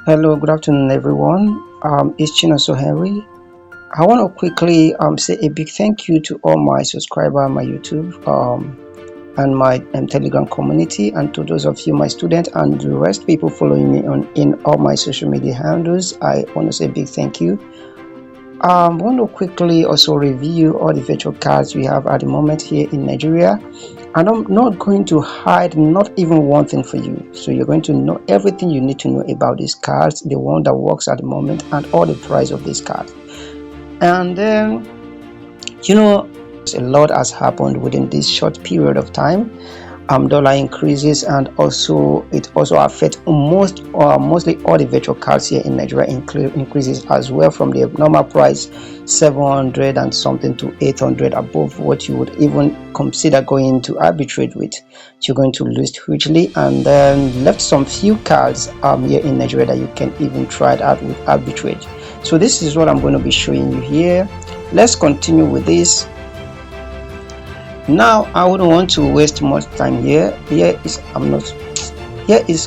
Hello, good afternoon, everyone. It's Chinoso Henry. I want to quickly say a big thank you to all my subscribers, my YouTube, and my Telegram community, and to those of you, my students, and the rest people following me on in all my social media handles. I want to say a big thank you. I want to quickly also review all the virtual cards we have at the moment here in Nigeria. And I'm not going to hide not even one thing for you. So you're going to know everything you need to know about these cards, the one that works at the moment, and all the price of these cards. And then, a lot has happened within this short period of time. Dollar increases, and also it also affects mostly all the virtual cards here in Nigeria increases as well, from the normal price 700 and something to 800, above what you would even consider going to arbitrage with. You're going to lose hugely, and then left some few cards here in Nigeria that you can even try it out with arbitrage. So this is what I'm going to be showing you here. Let's continue with this. Now I wouldn't want to waste much time here. Here is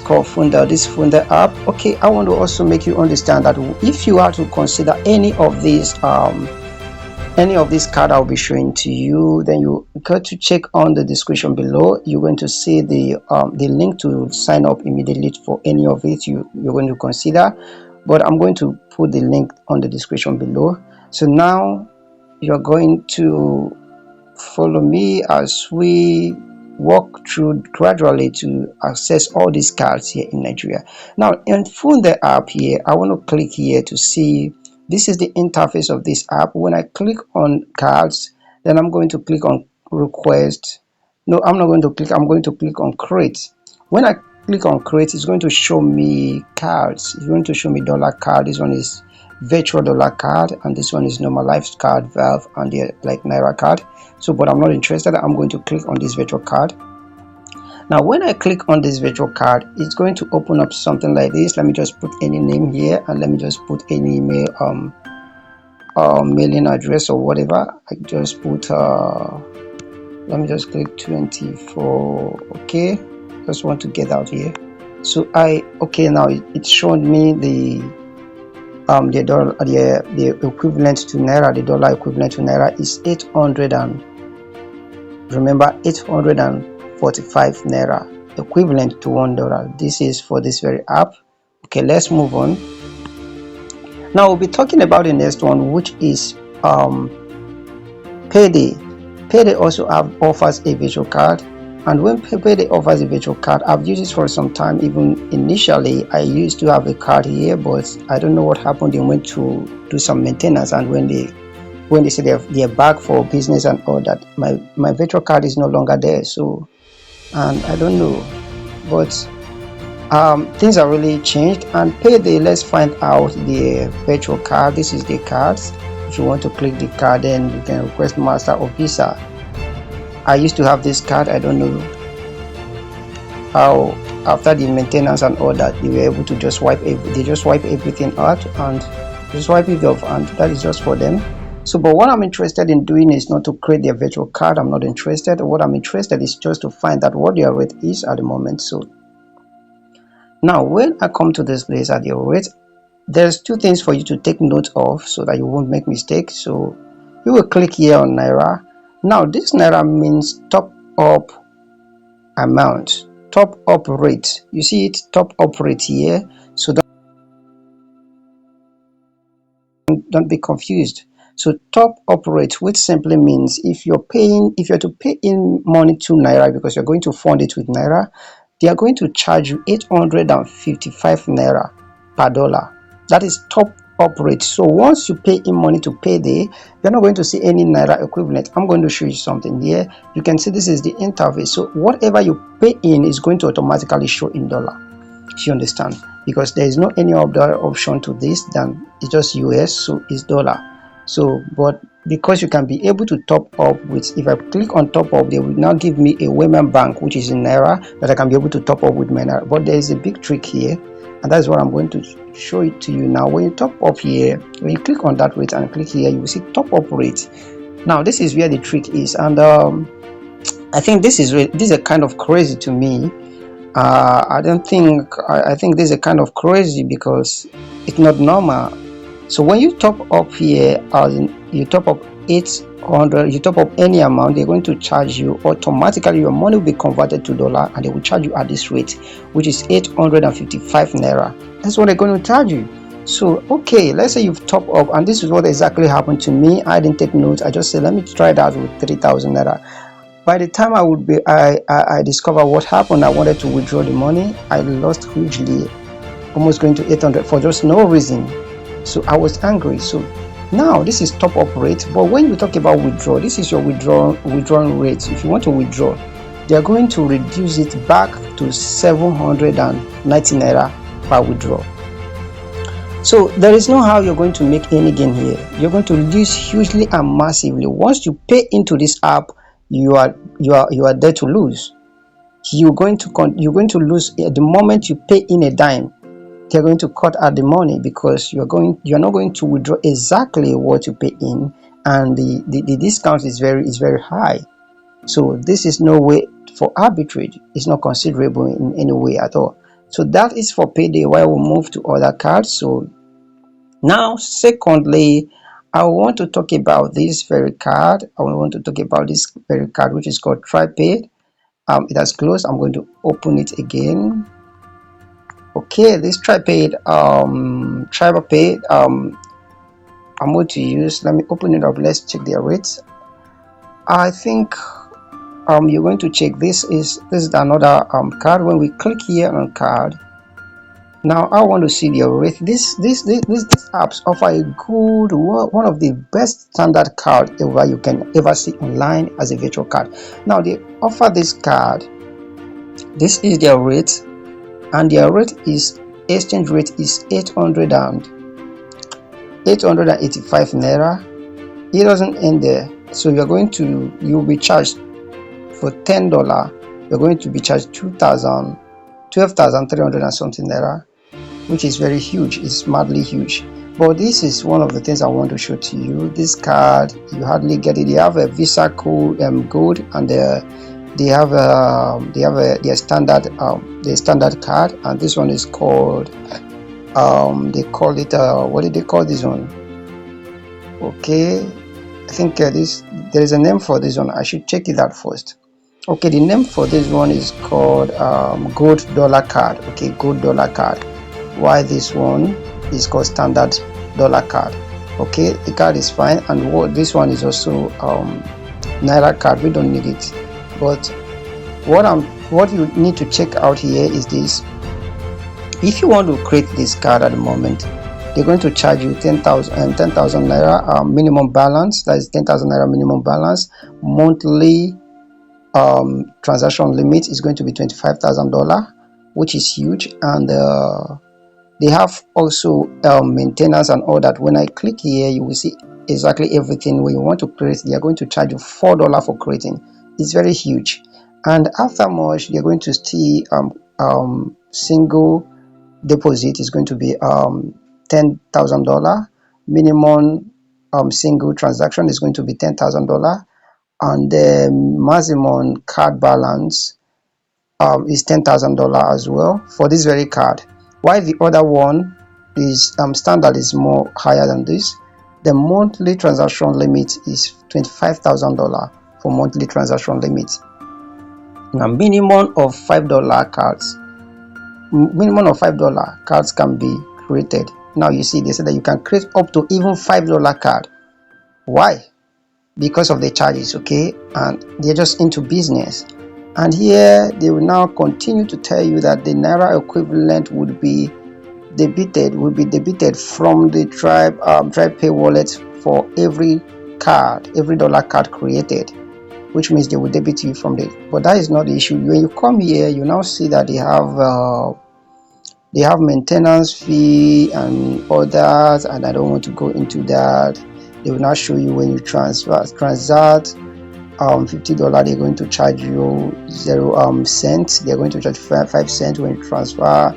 called Fundall, this Fundall app. Okay, I want to also make you understand that if you are to consider any of these card I'll be showing to you, then you got to check on the description below. You're going to see the link to sign up immediately for any of it you're going to consider, but I'm going to put the link on the description below. So now you're going to follow me as we walk through gradually to access all these cards here in Nigeria. Now in Fundall app here, I want to click here to see. This is the interface of this app. When I click on cards, then I'm going to click on request. No, I'm not going to click. I'm going to click on create. When I click on create, it's going to show me cards. It's going to show me dollar card. This one is virtual dollar card, and this one is normal life card, Valve, and the like Naira card. So, but I'm not interested. I'm going to click on this virtual card. Now when I click on this virtual card, it's going to open up something like this. Let me just put any name here, and let me just put any email mailing address or whatever. I just put let me just click 24. Okay, just want to get out here. So okay, now it's showing me the dollar, the equivalent to Naira. The dollar equivalent to Naira is 800, and remember, 845 Naira, equivalent to $1. This is for this very app. Okay, let's move on. Now we'll be talking about the next one, which is Payday. Payday also offers a virtual card, and when Payday offers a virtual card, I've used it for some time. Even initially I used to have a card here, but I don't know what happened. They went to do some maintenance, and when they say they're back for business and all that, my virtual card is no longer there. So, and I don't know, but things are really changed. And Payday, let's find out the virtual card. This is the cards. If you want to click the card, then you can request Master or Visa. I used to have this card. I don't know how after the maintenance and all that they were able to just wipe everything out and just wipe it off, and that is just for them. So, but what I'm interested in doing is not to create their virtual card. I'm not interested. What I'm interested is just to find out what their rate is at the moment. So now when I come to this place at your rate, there's two things for you to take note of so that you won't make mistakes. So you will click here on Naira. Now this Naira means top up amount, top up rate. You see it, top up rate here. So don't be confused. So top up rate, which simply means if you're to pay in money to Naira because you're going to fund it with Naira, they are going to charge you 855 Naira per dollar. That is top up rate. So once you pay in money to Payday, you're not going to see any Naira equivalent. I'm going to show you something here. You can see this is the interface. So whatever you pay in is going to automatically show in dollar. If you understand, because there is no any other option to this than it's just US, so it's dollar. So but because you can be able to top up with, if I click on top up, they will now give me a Women Bank which is in Naira that I can be able to top up with my Naira. But there is a big trick here, and that's what I'm going to show it to you now. When you top up here, when you click on that rate and click here, you will see top up rate. Now this is where the trick is, and I think this is a kind of crazy to me. I don't think, I think this is a kind of crazy because it's not normal. So when you top up here, as in you top up 800, you top up any amount, they're going to charge you automatically. Your money will be converted to dollar, and they will charge you at this rate, which is 855 naira. That's what they're going to charge you. So okay, let's say you've top up, and this is what exactly happened to me. I didn't take notes. I just said, let me try that with 3,000 naira. By the time I discovered what happened, I wanted to withdraw the money. I lost hugely, almost going to 800 for just no reason. So I was angry. So now this is top up rate, but when you talk about withdraw, this is your withdrawing rate. If you want to withdraw, they are going to reduce it back to 790 naira per withdrawal. So there is no how you're going to make any gain here. You're going to lose hugely and massively. Once you pay into this app, you are there to lose. You're going to lose the moment you pay in a dime. They're going to cut out the money because you're not going to withdraw exactly what you pay in, and the discount is very high. So this is no way for arbitrage. It's not considerable in any way at all. So that is for Payday. While we move to other cards. So now, secondly, I want to talk about this very card. I want to talk about this very card, which is called TribaPay. It has closed. I'm going to open it again. Okay, this TribaPay, I'm going to use. Let me open it up. Let's check their rates. I think you're going to check. This is another card. When we click here on card, now I want to see their rate. These apps offer a good one of the best standard card ever you can ever see online as a virtual card. Now they offer this card. This is their rate, and their rate is exchange rate is 885 naira. It doesn't end there. So you'll be charged for $10. You're going to be charged 12,300 and something naira, which is very huge. It's madly huge. But this is one of the things I want to show to you. This card, you hardly get it. They have a Visa code gold, and they have their standard card, and this one is called they call it what did they call this one? Okay, I think there is a name for this one. I should check it out first. Okay, the name for this one is called gold dollar card. Okay, gold dollar card. Why this one is called standard dollar card. Okay, the card is fine, and this one is also naira card. We don't need it, but what you need to check out here is this. If you want to create this card at the moment, they're going to charge you 10,000 naira minimum balance. That is 10,000 naira minimum balance. Monthly transaction limit is going to be $25,000, which is huge, and they have also maintenance and all that. When I click here, you will see exactly everything. When you want to create, they are going to charge you $4 for creating. It's very huge, and after much, they're going to see single deposit is going to be $10,000. Minimum single transaction is going to be $10,000, and the maximum card balance is $10,000 as well for this very card. While the other one is standard is more higher than this. The monthly transaction limit is $25,000 for monthly transaction limit. Now minimum of $5 cards. Minimum of $5 cards can be created. Now you see they say that you can create up to even $5 card. Why? Because of the charges, okay, and they're just into business. And here they will now continue to tell you that the naira equivalent would be debited from the TribaPay wallet for every dollar card created, which means they will debit you from it. But that is not the issue. When you come here, you now see that they have maintenance fee and others, and I don't want to go into that. They will now show you when you transact $50, they're going to charge you 0 cents. They're going to charge 5 cents when you transact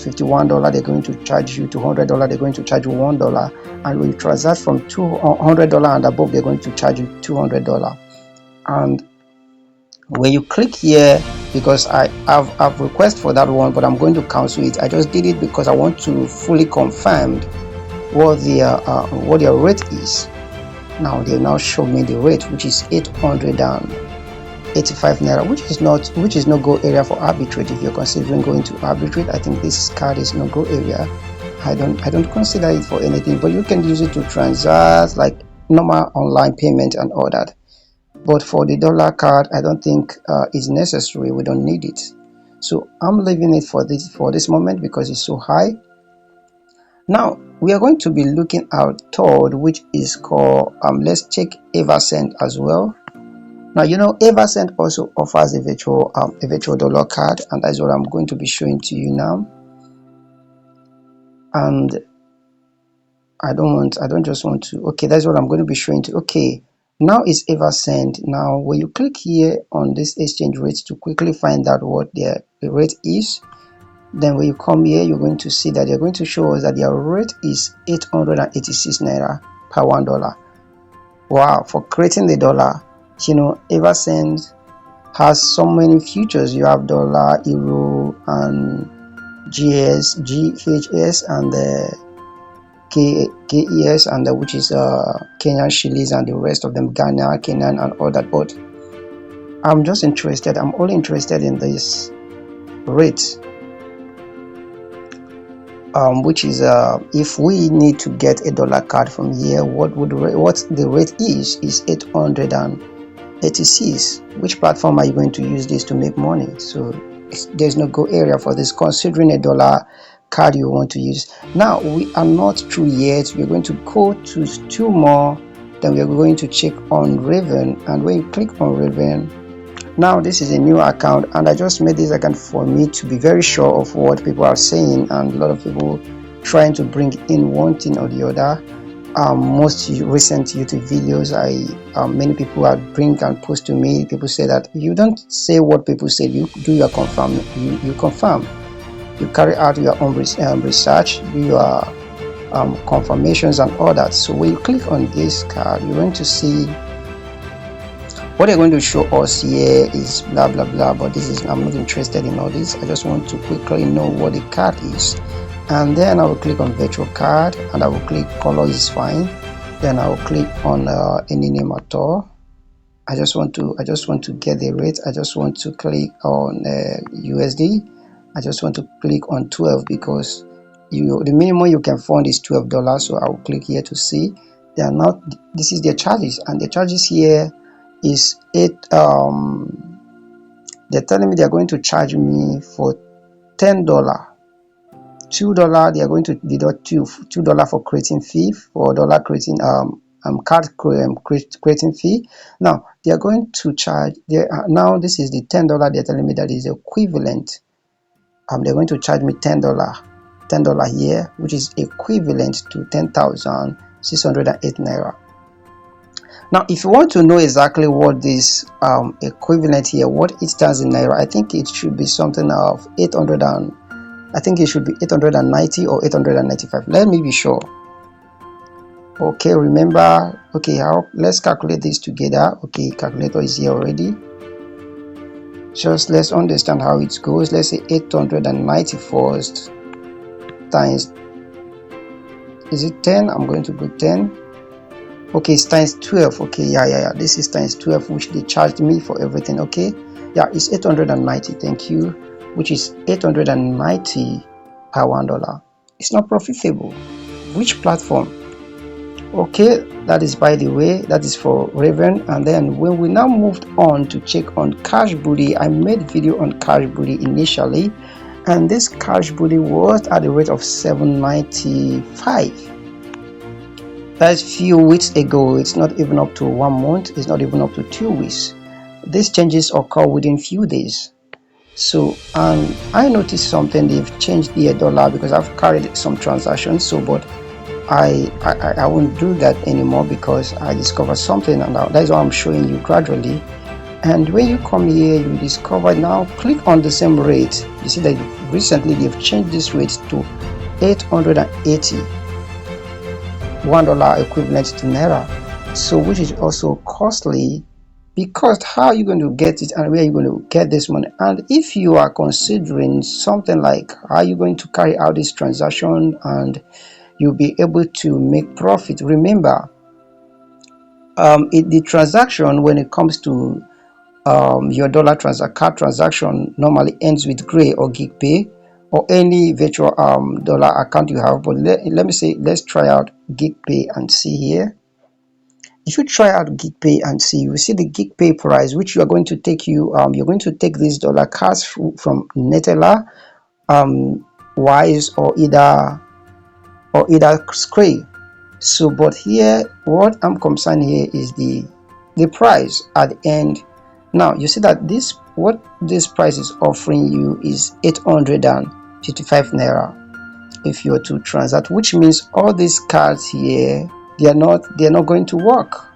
$51, they're going to charge you $200. They're going to charge you $1, and when you transact from $200 and above, they're going to charge you $200. And When you click here, because I've requested for that one, but I'm going to cancel it. I just did it because I want to fully confirm what their rate is. Now they now show me the rate, which is 885 naira, which is no go area for arbitrage. If you're considering going to arbitrage, I think this card is no go area. I don't consider it for anything, but you can use it to transact like normal online payment and all that. But for the dollar card, I don't think it's necessary. We don't need it. So I'm leaving it for this moment because it's so high. Now we are going to be looking at third, which is called let's check Eversend as well. Now Eversend also offers a virtual dollar card, and that's what I'm going to be showing to you now. And I don't just want to, okay, that's what I'm going to be showing to. Okay, now it's Eversend. Now when you click here on this exchange rate to quickly find out what the rate is, then when you come here, you're going to see that they're going to show us that their rate is 886 naira per $1. Wow, for creating the dollar, Eversend has so many features. You have dollar, euro, and GHS, and the KES, and which is Kenyan shillings, and the rest of them Ghana, Kenyan, and all that. But I'm only interested in this rate, which is if we need to get a dollar card from here, what the rate is 886. Which platform are you going to use this to make money? So there's no go area for this, considering a dollar card you want to use. Now we are not through yet. We're going to go to 2 more, then we're going to check on Raven. And when you click on Raven, now this is a new account, and I just made this account for me to be very sure of what people are saying, and a lot of people trying to bring in one thing or the other. Most recent YouTube videos, many people are bring and post to me. People say that you don't say what people say, you do your confirm, you confirm, you carry out your own research, do your confirmations and all that. So when you click on this card, you're going to see what they're going to show us here is blah blah blah, but I'm not interested in all this. I just want to quickly know what the card is, and then I will click on virtual card, and I will click color is fine. Then I will click on any name at all. I just want to get the rate. I just want to click on USD. I just want to click on 12 because the minimum you can fund is $12. So I will click here to see. They are not. This is their charges, and the charges here is they're telling me they're going to charge me for $10. $2 they are going to deduct $2 for creating fee, for dollar creating card creating fee. Now they are going to charge now this is the $10 they're telling me that is equivalent. They're going to charge me $10 here, which is equivalent to 10,608 naira. Now if you want to know exactly what this equivalent here, what it stands in naira, I think it should be something of 890 or 895. Let me be sure. Okay, remember, okay, let's calculate this together. Okay, calculator is here already. Just let's understand how it goes. Let's say 891 times, is it 10? I'm going to go 10. Okay, it's times 12. Okay, yeah, this is times 12, which they charged me for everything. Okay, yeah, it's 890. Thank you. Which is 890 per $1. It's not profitable. Which platform? Okay, that is, by the way, that is for Raven. And then when we now moved on to check on Cashbuddy, I made video on Cashbuddy initially, and this Cashbuddy was at the rate of 795. That's few weeks ago. It's not even up to 1 month. It's not even up to 2 weeks. These changes occur within few days. So I noticed something. They've changed the dollar because I've carried some transactions. So but I won't do that anymore because I discovered something, and that's why I'm showing you gradually. And when you come here, you discover, now click on the same rate. You see that recently they've changed this rate to 880, $1 equivalent to naira, so which is also costly because how are you going to get it and where are you going to get this money? And if you are considering something like how are you going to carry out this transaction and you'll be able to make profit, remember the transaction when it comes to your dollar card transaction normally ends with gray or gig pay or any virtual dollar account you have. But let me say, let's try out gig pay and see here. If you try out gig pay and see, you will see the gig pay price which you are going to take you're going to take these dollar cards from Neteller, Wise, or either Scray. So but here what I'm concerned here is the price at the end. Now you see that what this price is offering you is 855 naira if you are to transact, which means all these cards here, they are not going to work.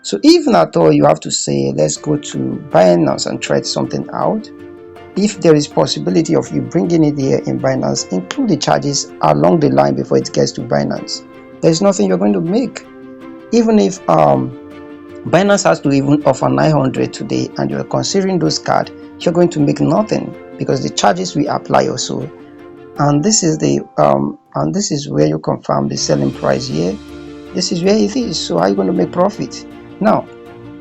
So even at all you have to say let's go to Binance and try something out. If there is possibility of you bringing it here in Binance, include the charges along the line before it gets to Binance. There's nothing you're going to make. Even if Binance has to even offer 900 today and you're considering those cards, you're going to make nothing because the charges we apply also. And this is where you confirm the selling price here. This is where it is. So how are you going to make profit? Now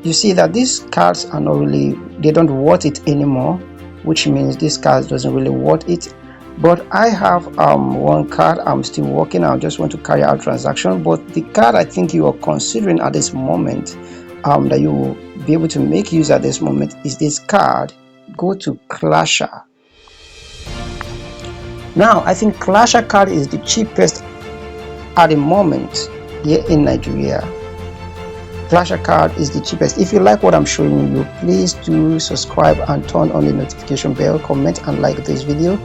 you see that these cards are not really, they don't worth it anymore, which means this card doesn't really worth it. But I have one card I'm still working. I just want to carry out transaction, but the card I think you are considering at this moment that you will be able to make use at this moment is this card. Go to Clasha. Now I think Clasha card is the cheapest at the moment here in Nigeria. Clasha card is the cheapest. If you like what I'm showing you, please do subscribe and turn on the notification bell, comment and like this video.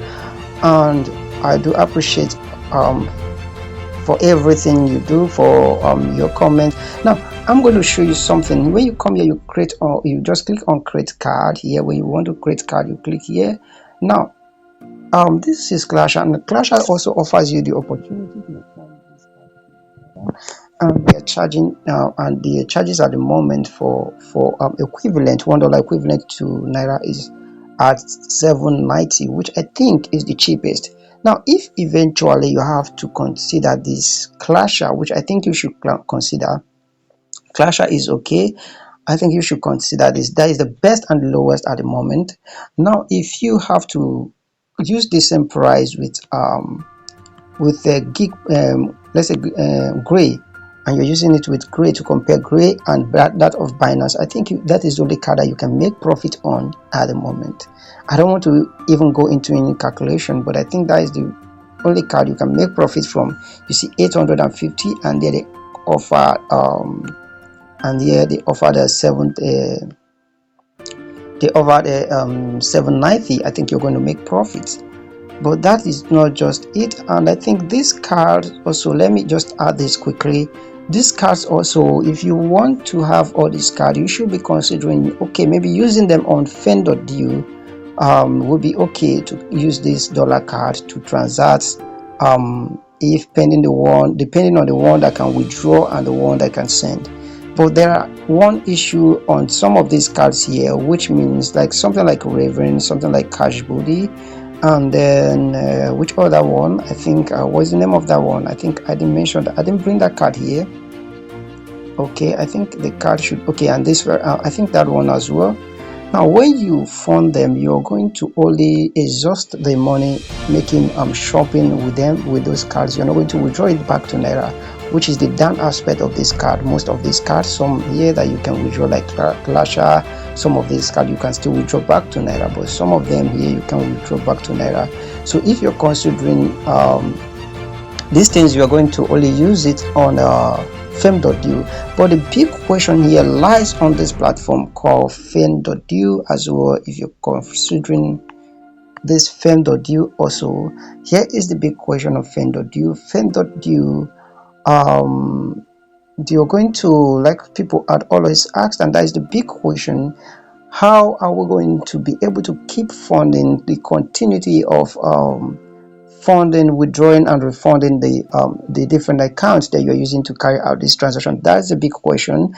And I do appreciate for everything you do, for your comments. Now I'm going to show you something. When you come here, you create, or you just click on create card here. When you want to create card, you click here. Now this is Clasha, and Clasha also offers you the opportunity to form this card. And they are charging and the charges at the moment for equivalent $1 equivalent to naira is at 790, which I think is the cheapest. Now if eventually you have to consider this Clasha, which I think you should consider, Clasha is okay. I think you should consider this. That is the best and lowest at the moment. Now if you have to use the same price with a gig, let's say gray, and you're using it with gray to compare gray and that of Binance, I think that is the only card that you can make profit on at the moment. I don't want to even go into any calculation, but I think that is the only card you can make profit from. You see 850, and there they offer the 790. I think you're going to make profits. But that is not just it. And I think this card also, let me just add this quickly. These cards also, if you want to have all these cards, you should be considering, okay, maybe using them on Fundall would be okay to use this dollar card to transact if depending on the one that can withdraw and the one that can send. But there are one issue on some of these cards here, which means like something like Raven, something like Cashbuddy, and then which other one? I think what's the name of that one? I think I didn't mention that. I didn't bring that card here. Okay, I think the card should, okay, and this I think that one as well. Now when you fund them, you're going to only exhaust the money making shopping with them, with those cards. You're not going to withdraw it back to naira, which is the down aspect of this card. Most of these cards, some here that you can withdraw like Clasha, some of these cards you can still withdraw back to naira, but some of them here you can withdraw back to naira. So if you're considering these things, you are going to only use it on Fame.do. But the big question here lies on this platform called Fame.do as well. If you're considering this Fame.do also, here is the big question of Fame.do. Fame.do, you're going to, like people had always asked, and that is the big question: how are we going to be able to keep funding the continuity of funding, withdrawing and refunding the different accounts that you're using to carry out this transaction? That's a big question.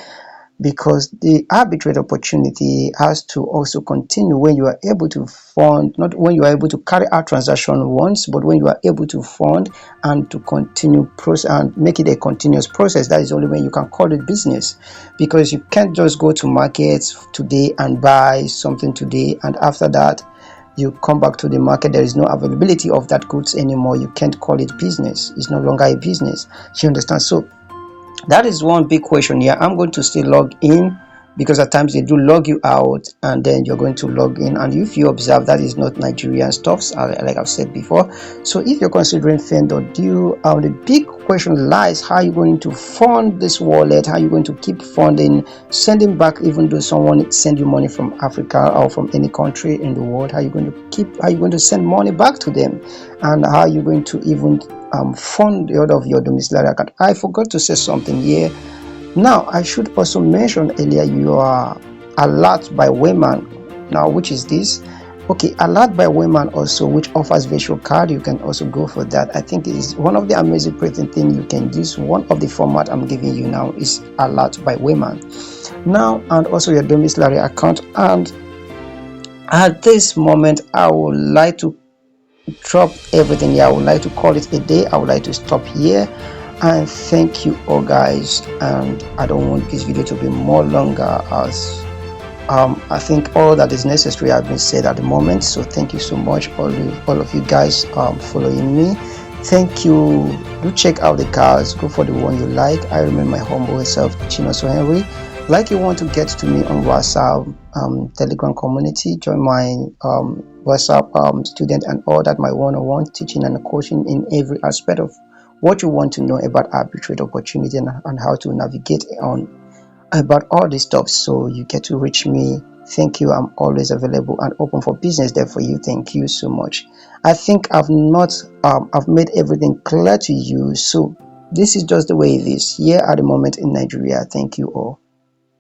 because the arbitrage opportunity has to also continue when you are able to fund, not when you are able to carry out transaction once, but when you are able to fund and to continue process and make it a continuous process. That is only when you can call it business, because you can't just go to markets today and buy something today, and after that you come back to the market, there is no availability of that goods anymore. You can't call it business. It's no longer a business. You understand? So that is one big question here. I'm going to still log in, because at times they do log you out and then you're going to log in, and if you observe, that is not Nigerian stuffs, like I've said before. So if you're considering Fundall, the big question lies, how are you going to fund this wallet? How are you going to keep funding, sending back, even though someone send you money from Africa or from any country in the world? How are you going to send money back to them? And how are you going to even fund the order of your domiciliary account? I forgot to say something here. Now, I should also mention earlier, you are Alert by Wayman. Now, which is this? Okay, Alert by Wayman also, which offers virtual card. You can also go for that. I think it is one of the amazing pretty thing you can use. One of the format I'm giving you now is Alert by Wayman. Now, and also your domiciliary account. And at this moment, I would like to drop everything here. I would like to call it a day. I would like to stop here, and thank you all guys. And I don't want this video to be more longer, as I think all that is necessary has been said at the moment. So thank you so much, all of you guys following me. Thank you. Do check out the cards, go for the one you like. I remain my humble self, Chinoso Henry. Like, you want to get to me on WhatsApp, Telegram community, join my WhatsApp student and all that, my one-on-one teaching and coaching in every aspect of what you want to know about arbitrage opportunity, and how to navigate on about all this stuff. So you get to reach me. Thank you. I'm always available and open for business there for you. Thank you so much. I think I've made everything clear to you. So this is just the way it is here at the moment in Nigeria. Thank you all.